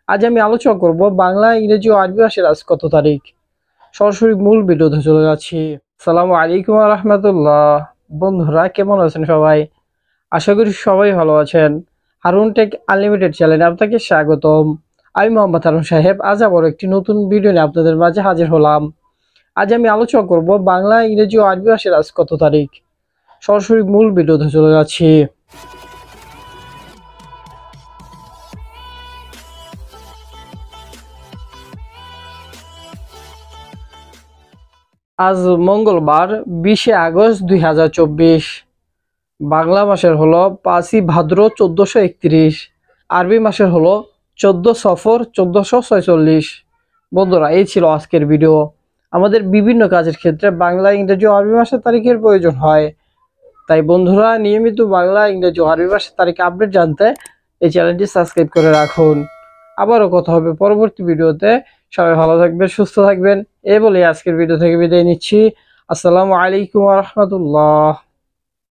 আজ আমি আলোচনা করব বাংলা, ইংরেজি ও আরবি ভাষার আজ কত তারিখ। সরাসরি মূল ভিডিওতে চলে যাচ্ছি। আসসালামু আলাইকুম ওয়া রাহমাতুল্লাহ। বন্ধুরা কেমন আছেন সবাই? আশা করি সবাই ভালো আছেন। হারুন টেক আনলিমিটেড চ্যানেলে আপনাকে স্বাগতম। আমি মোহাম্মদ হারুন সাহেব আজ আবার একটি নতুন ভিডিও নিয়ে আপনাদের মাঝে হাজির হলাম। আজ আমি আলোচনা করব বাংলা, ইংরেজি ও আরবি ভাষার আজ কত তারিখ। সরাসরি মূল ভিডিওতে চলে যাচ্ছি। আজ মঙ্গলবার 20শে আগস্ট 2024। বাংলা মাসের হলো 5ই ভাদ্র 1431। আরবি মাসের হলো 14 সফর 1446। বন্ধুরা এই ছিল আজকের ভিডিও। আমাদের বিভিন্ন কাজের ক্ষেত্রে বাংলা, ইংরেজি ও আরবি ভাষার তারিখের প্রয়োজন হয়। তাই বন্ধুরা নিয়মিত বাংলা, ইংরেজি ও আরবি ভাষার তারিখ আপডেট জানতে এই চ্যানেলটি সাবস্ক্রাইব করে রাখুন। আবারও কথা হবে পরবর্তী ভিডিওতে। সবাই ভালো থাকবেন, সুস্থ থাকবেন। এই বলে আজকের ভিডিও থেকে বিদায় নিচ্ছি। আসসালামু আলাইকুম ওয়া রাহমাতুল্লাহ।